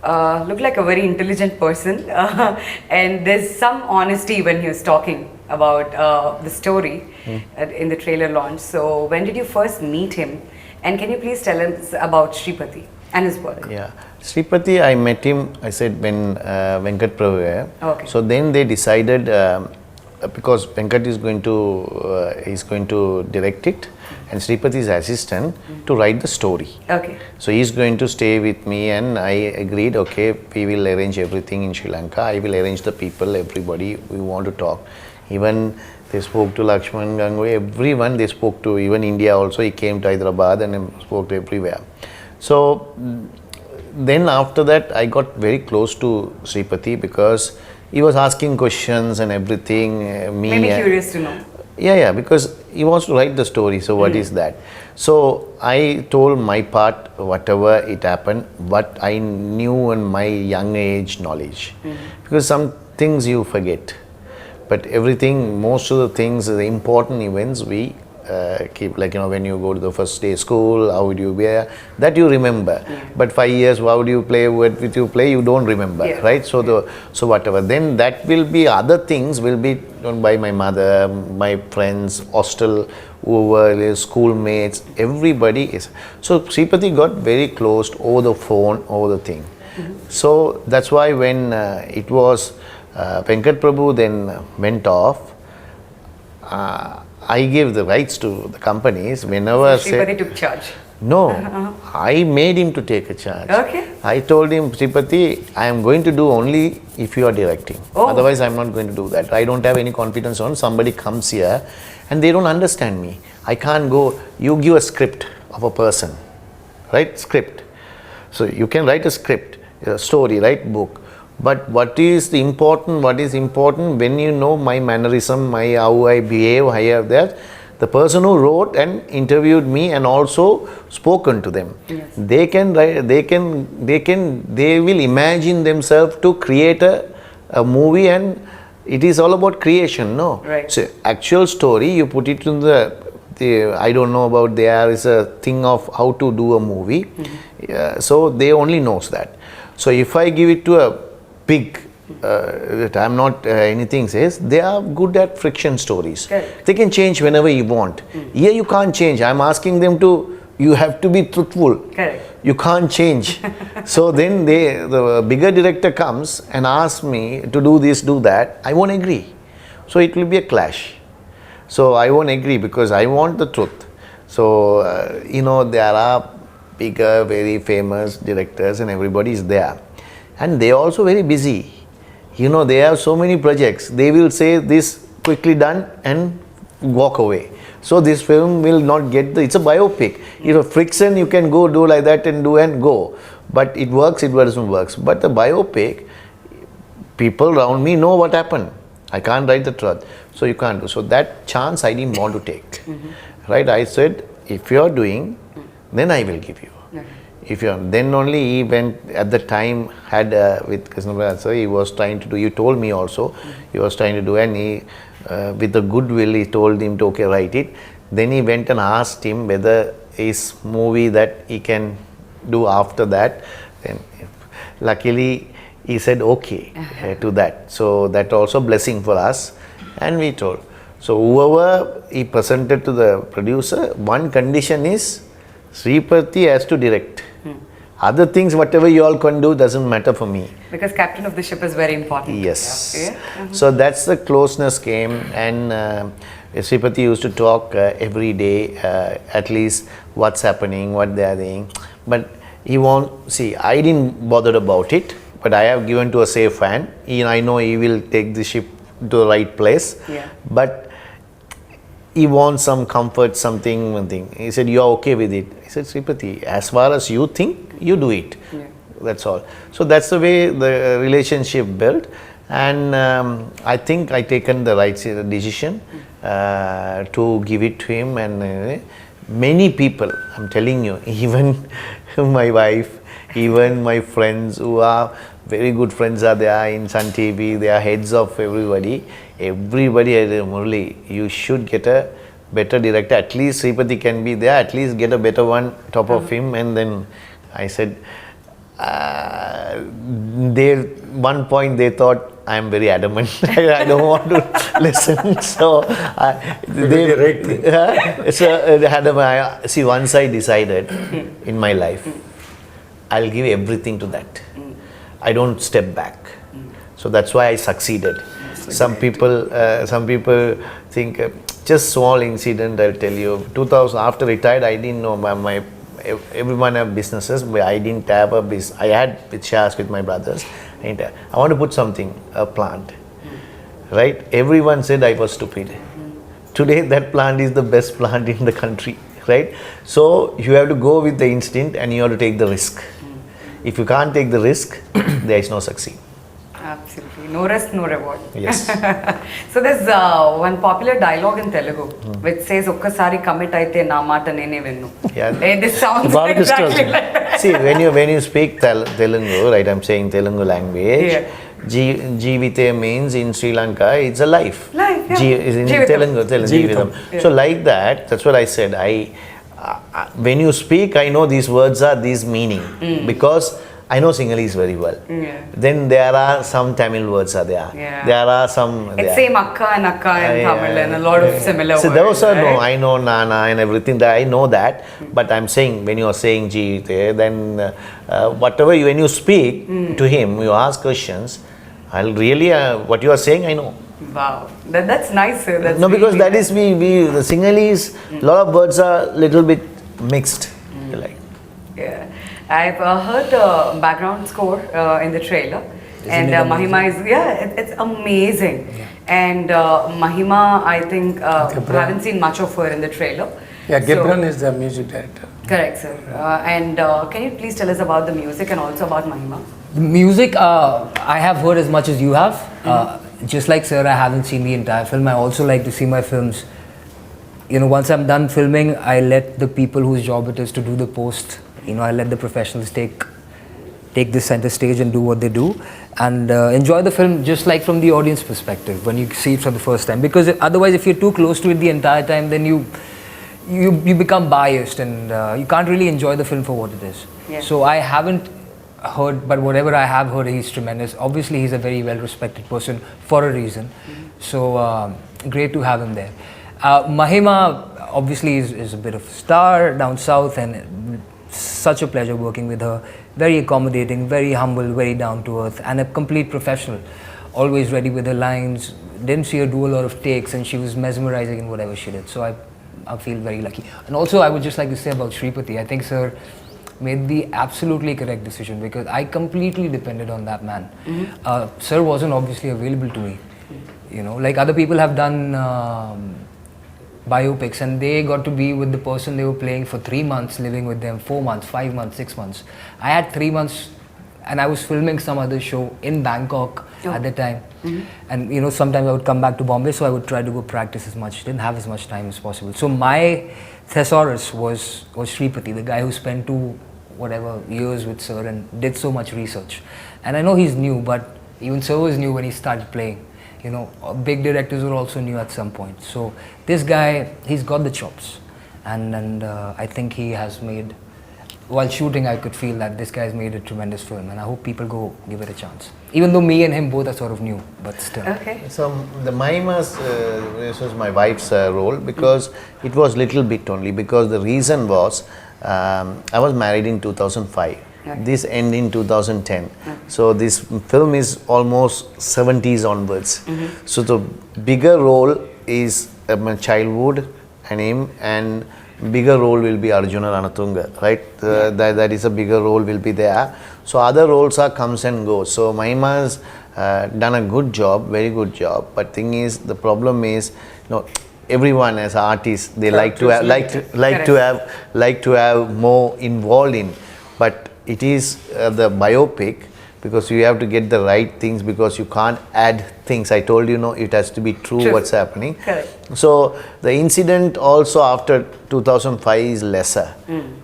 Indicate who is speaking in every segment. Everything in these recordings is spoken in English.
Speaker 1: looked like a very intelligent person, and there's some honesty when he was talking about the story in the trailer launch. So when did you first meet him, and can you please tell us about Shripati and his work?
Speaker 2: Yeah, Shripati, I met him, I said, when Venkat Prabhu here.
Speaker 1: Okay.
Speaker 2: So then they decided, because Venkat is going to direct it, and Shripati is assistant to write the story.
Speaker 1: Okay.
Speaker 2: So he's going to stay with me, and I agreed, okay, we will arrange everything in Sri Lanka. I will arrange the people, everybody, we want to talk. Even they spoke to Lakshman Ganguly, everyone they spoke to, even India also, he came to Hyderabad and spoke to everywhere. So then after that, I got very close to Shripati because he was asking questions and everything.
Speaker 1: Maybe curious to know.
Speaker 2: Yeah, because he wants to write the story, so what is that? So I told my part, whatever it happened, what I knew in my young age knowledge. Because some things you forget, but everything, most of the things, the important events we keep, like, when you go to the first day school, how would you wear, that you remember. But 5 years, how do you play, what with you play, you don't remember, right? So so whatever, then that will be, other things will be done by my mother, my friends, hostel, whoever, schoolmates, everybody is. So Shripati got very close over the phone, over the thing. So that's why when it was Venkat Prabhu then went off, I gave the rights to the companies whenever.
Speaker 1: So Shripati took charge.
Speaker 2: No, I made him to take a charge.
Speaker 1: Okay.
Speaker 2: I told him, Shripati, I am going to do only if you are directing. Otherwise, I am not going to do that. I don't have any confidence on somebody comes here and they don't understand me. I can't go, you give a script of a person, right? Script. So you can write a script, a story, right? Book. But what is important when you know my mannerism, my how I behave, I have that. The person who wrote and interviewed me and also spoken to them, they can write, they will imagine themselves to create a movie, and it is all about creation, no?
Speaker 1: Right.
Speaker 2: So actual story, you put it in the I don't know about, there is a thing of how to do a movie, so they only knows that. So if I give it to a big, that I'm not anything says, they are good at friction stories.
Speaker 1: Correct.
Speaker 2: They can change whenever you want. Here you can't change. I'm asking them to, you have to be truthful.
Speaker 1: Correct.
Speaker 2: You can't change. So then the bigger director comes and asks me to do this, do that. I won't agree. So it will be a clash. So I won't agree because I want the truth. So, there are bigger, very famous directors and everybody is there. And they are also very busy. They have so many projects. They will say this quickly done and walk away. So this film will not get it's a biopic. Friction, you can go do like that and do and go. But it works, it doesn't work. But the biopic, people around me know what happened. I can't write the truth. So you can't do. So that chance I didn't want to take. Right? I said, if you are doing, then I will give you. If you are, then only he went at the time had with Krishna, so he was trying to do, you told me also, he was trying to do, and he with the goodwill he told him to okay, write it. Then he went and asked him whether his movie that he can do after that. Then luckily he said okay to that. So that also blessing for us, and we told. So whoever he presented to the producer, one condition is Shripati has to direct. Other things, whatever you all can do, doesn't matter for me.
Speaker 1: Because captain of the ship is very important.
Speaker 2: Yes.
Speaker 1: Yeah.
Speaker 2: So that's the closeness came, and Shripati used to talk every day, at least what's happening, what they are doing. But he won't, see, I didn't bother about it, but I have given to a safe hand. I know he will take the ship to the right place.
Speaker 1: Yeah.
Speaker 2: But he wants some comfort, something, one thing. He said, you are okay with it. I said, Shripati, as far as you think, you do it.
Speaker 1: Yeah.
Speaker 2: That's all. So that's the way the relationship built. And I think I taken the right decision to give it to him. And many people, I'm telling you, even my wife, even my friends who are very good friends are there in Sun TV, they are heads of everybody. Everybody said, Murali, you should get a better director. At least Shripati can be there, at least get a better one top of him. And then I said, they one point they thought I am very adamant. I don't want to listen. So see, once I decided in my life, I'll give everything to that. I don't step back. So that's why I succeeded. Some people think just small incident. I'll tell you. 2000 after retired, I didn't know my everyone have businesses, but I didn't have a business. I had with shares with my brothers. I want to put something, a plant, right? Everyone said I was stupid. Today that plant is the best plant in the country, right? So you have to go with the instinct and you have to take the risk. If you can't take the risk, there is no succeed.
Speaker 1: Absolutely. No risk, no reward.
Speaker 2: Yes.
Speaker 1: So there's one popular dialogue in Telugu which says, "Okkasari commit aithe na mata nene vinnu."
Speaker 2: Yeah.
Speaker 1: This sounds exactly like that.
Speaker 2: See, when you speak Telugu, right? I'm saying Telugu language.
Speaker 1: Yeah.
Speaker 2: Jivite means in Sri Lanka, it's a life.
Speaker 1: Life, yeah.
Speaker 2: Is in
Speaker 1: Jeevitam.
Speaker 2: Telugu, Jeevitam.
Speaker 1: Yeah.
Speaker 2: So like that, that's what I said. When you speak, I know these words are this meaning because I know Sinhalese very well.
Speaker 1: Yeah.
Speaker 2: Then there are some Tamil words are there.
Speaker 1: Yeah.
Speaker 2: There are some.
Speaker 1: It's same akka and akka in Tamil and a lot of similar words.
Speaker 2: So those are
Speaker 1: right?
Speaker 2: no, I know Nana and everything. That I know that. But I'm saying when you are saying Jivite, then whatever when you speak to him, you ask questions. I'll really what you are saying, I know.
Speaker 1: Wow, that's nice, sir. That's
Speaker 2: No, because
Speaker 1: really
Speaker 2: that is the Sinhalese. Lot of words are little bit mixed. Like.
Speaker 1: Yeah, I've heard the background score in the trailer, and Mahima is it's amazing. Yeah. And Mahima, I think haven't seen much of her in the trailer.
Speaker 3: Yeah, Gibran is the music director.
Speaker 1: Correct, sir. And can you please tell us about the music and also about Mahima?
Speaker 4: The music, I have heard as much as you have. Just like sir, I haven't seen the entire film. I also like to see my films. You know, once I'm done filming, I let the people whose job it is to do the post. You know, I let the professionals take the center stage and do what they do, and enjoy the film just like from the audience perspective when you see it for the first time. Because otherwise, if you're too close to it the entire time, then you become biased and you can't really enjoy the film for what it is.
Speaker 1: Yeah.
Speaker 4: So I haven't heard, but whatever I have heard, he's tremendous. Obviously, he's a very well-respected person for a reason. So great to have him there. Mahima obviously is a bit of a star down south, and such a pleasure working with her. Very accommodating, very humble, very down to earth, and a complete professional. Always ready with her lines. Didn't see her do a lot of takes, and she was mesmerizing in whatever she did. So I feel very lucky. And also, I would just like to say about Shripati, I think sir made the absolutely correct decision because I completely depended on that man. Sir wasn't obviously available to me. You know, like other people have done biopics and they got to be with the person they were playing for 3 months, living with them 4 months, 5 months, 6 months. I had 3 months and I was filming some other show in Bangkok at the time. And you know, sometimes I would come back to Bombay, so I would try to go practice as much. Didn't have as much time as possible. So my thesaurus was Shripati, the guy who spent 2 years with sir and did so much research. And I know he's new, but even sir was new when he started playing. You know, big directors were also new at some point. So this guy, he's got the chops, and I think he has made. While shooting, I could feel that this guy's made a tremendous film, and I hope people go give it a chance. Even though me and him both are sort of new, but still.
Speaker 1: Okay.
Speaker 2: So the Mahima's this was my wife's role because it was little bit only because the reason was I was married in 2005. Okay. This ended in 2010. Okay. So this film is almost 70s onwards. So the bigger role is my childhood and him, and bigger role will be Arjuna Ranatunga, right? That is a bigger role will be there. So other roles are comes and goes. So Mahima's done a good job, very good job. But thing is, the problem is, you know, everyone as artists they like to have more involved in, but it is the biopic because you have to get the right things because you can't add things. I told you, no, it has to be true. What's happening.
Speaker 1: Correct.
Speaker 2: So the incident also after 2005 is lesser,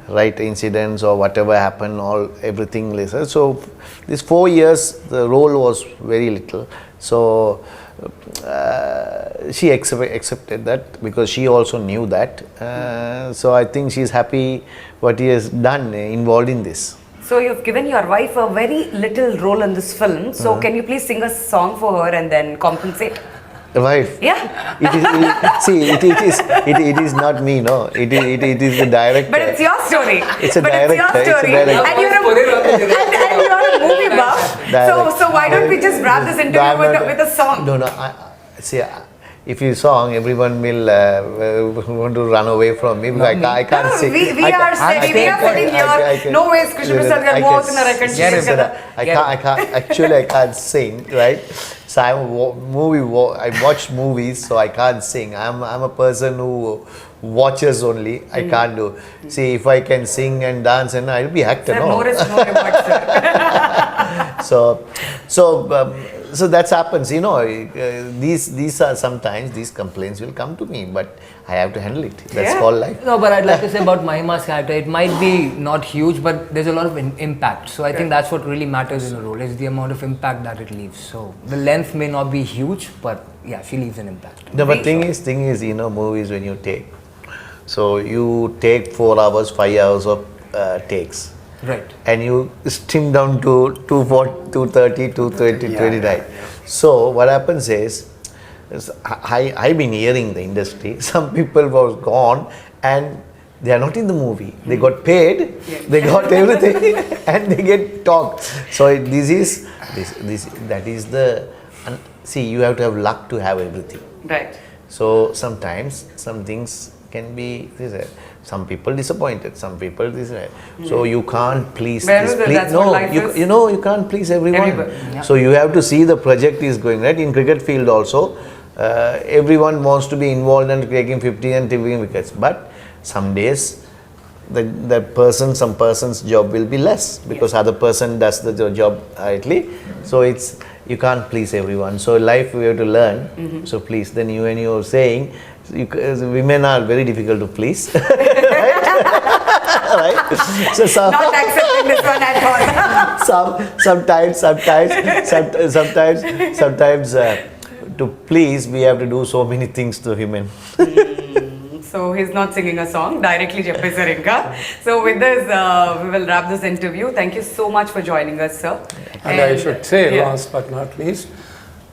Speaker 2: right? Incidents or whatever happened, everything lesser. So these 4 years the role was very little. So she accepted that because she also knew that. So I think she's happy what he has done involved in this.
Speaker 1: So you've given your wife a very little role in this film. So can you please sing a song for her and then compensate?
Speaker 2: Wife.
Speaker 1: Yeah.
Speaker 2: It is not me, no. It is the director.
Speaker 1: But it's your story.
Speaker 2: It's a
Speaker 1: But
Speaker 2: director,
Speaker 1: It's your story.
Speaker 2: it's a director.
Speaker 1: And you're a movie buff. So why don't we just wrap this interview with a song?
Speaker 2: No. If you song, everyone will want to run away from me. Because I can't
Speaker 1: No,
Speaker 2: sing.
Speaker 1: we are steady. We are sitting here. No ways, Kushbu sir, we are both in a record.
Speaker 2: I can't sing, right? So I watch movies, so I can't sing. I'm a person who watches only. I can't do. See, if I can sing and dance, and I'll be actor.
Speaker 1: Sir,
Speaker 2: No.
Speaker 1: more is more about sir.
Speaker 2: So that happens, you know. These are sometimes these complaints will come to me, but I have to handle it. That's
Speaker 1: Yeah.
Speaker 2: called life.
Speaker 4: No, but I'd like to say about Mahima's character, it might be not huge, but there's a lot of impact. So I think that's what really matters in a role, is the amount of impact that it leaves. So the length may not be huge, but yeah, she leaves an impact.
Speaker 2: No, but thing is, you know, movies when you take, so you take 4 hours, 5 hours of takes.
Speaker 4: Right.
Speaker 2: And you stim down to 230, 220, 29. So what happens is I've been hearing the industry, some people was gone and they are not in the movie. They got paid, they got everything and they get talked. So that is the, see, you have to have luck to have everything.
Speaker 1: Right.
Speaker 2: So sometimes some things can be some people disappointed, some people this. So you can't please
Speaker 1: Well,
Speaker 2: this.
Speaker 1: that's what life is.
Speaker 2: You can't please everyone.
Speaker 1: Everybody,
Speaker 4: yeah.
Speaker 2: So you have to see the project is going right. In cricket field also, everyone wants to be involved and taking 50 and taking wickets. But some days, some person's job will be less because other person does the job rightly. So you can't please everyone. So life we have to learn. So please, then when you are saying, women are very difficult to please. Right? So
Speaker 1: Not accepting this one at all.
Speaker 2: sometimes to please we have to do so many things to women.
Speaker 1: So he's not singing a song, directly చెప్పేశారు ఇంకా. So with this, we will wrap this interview. Thank you so much for joining us, sir.
Speaker 3: And I should say, last but not least,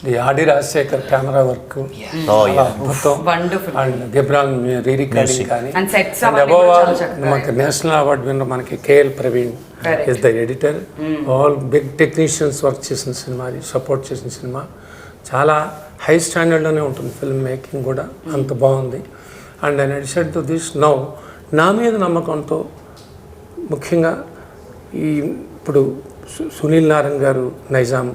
Speaker 3: the Adi Rajsekhar camera work.
Speaker 2: Oh yeah.
Speaker 1: Wonderful.
Speaker 3: And Gibran re-recording కానీ.
Speaker 1: And sets
Speaker 3: And
Speaker 1: అవన్నీ
Speaker 3: above
Speaker 1: కూడా
Speaker 3: all,
Speaker 1: చాలా చక్కగా.
Speaker 3: మనకి national award విన్న మనకి KL Praveen
Speaker 1: Correct.
Speaker 3: is the editor. All big technicians work చేసిన cinema, support చేసిన సినిమా. చాలా హై స్టాండర్డ్లోనే ఉంటుంది ఫిల్మ్ మేకింగ్ కూడా, అంత బాగుంది. And in addition to this now నా మీద నమ్మకంతో ముఖ్యంగా ఇప్పుడు సునీల్ నారాయణ్ గారు నైజాం,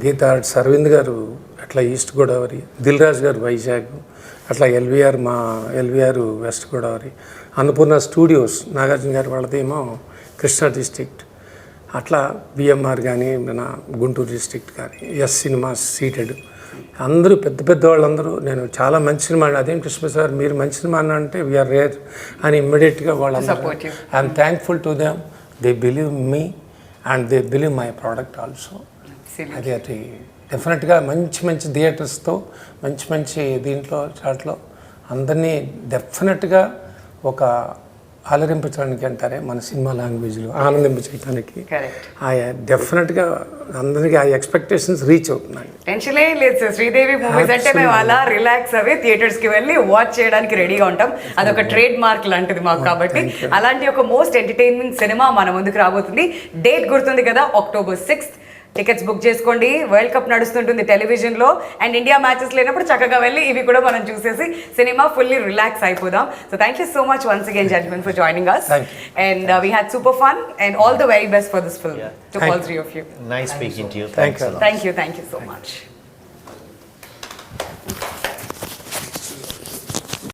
Speaker 3: గీతా ఆర్ట్స్ అరవింద్ గారు అట్లా ఈస్ట్ గోదావరి, దిల్ రాజు గారు వైజాగ్, అట్లా LVR west Godavari, Annapurna studios Nagarjuna గారు వాళ్ళదేమో కృష్ణా డిస్ట్రిక్ట్, అట్లా బిఎంఆర్ కానీ మన గుంటూరు డిస్ట్రిక్ట్ కానీ, ఎస్ సినిమాస్ సీటెడ్, అందరూ పెద్ద వాళ్ళందరూ నేను చాలా మంచి సినిమా అదేం కృష్ణ సార్ మీరు మంచి సినిమా అన్న అంటే వీఆర్ రేర్ అని ఇమ్మీడియట్గా వాళ్ళందరూ I'm thankful to them. They believe me and they believe my product also. అది డెఫినెట్గా మంచి థియేటర్స్తో మంచి దీంట్లో చాట్లో అందరినీ డెఫినెట్గా ఒక ఆలరింపడానికి అంటారే మన సినిమా లాంగ్వేజ్లో ఆనందింపచేయడానికి డెఫినెట్గా అందరికీ ఆ ఎక్స్పెక్టేషన్స్ రీచ్ అవుతున్నాయి.
Speaker 1: టెన్షనే లేదు సార్, శ్రీదేవి మూవీస్ అంటే మేము అలా రిలాక్స్ అవి థియేటర్స్కి వెళ్ళి వాచ్ చేయడానికి రెడీగా ఉంటాం. అదొక ట్రేడ్ మార్క్ లాంటిది మాకు. కాబట్టి అలాంటి ఒక మోస్ట్ ఎంటర్టైన్మెంట్ సినిమా మన ముందుకు రాబోతుంది. డేట్ గుర్తుంది కదా, October 6th. టికెట్స్ బుక్ చేసుకోండి. వరల్డ్ కప్ నడుస్తుంటుంది టెలివిజన్లో, అండ్ ఇండియా మ్యాచెస్ లేనప్పుడు చక్కగా వెళ్ళి ఇవి కూడా మనం చూసేసి సినిమా ఫుల్లీ రిలాక్స్ అయిపోదాం. So thank you so much once again gentlemen for joining us, and we had super fun and all the very best for this film to all three of you.
Speaker 2: Nice speaking to you.
Speaker 3: Thank you.
Speaker 1: Thank you so much.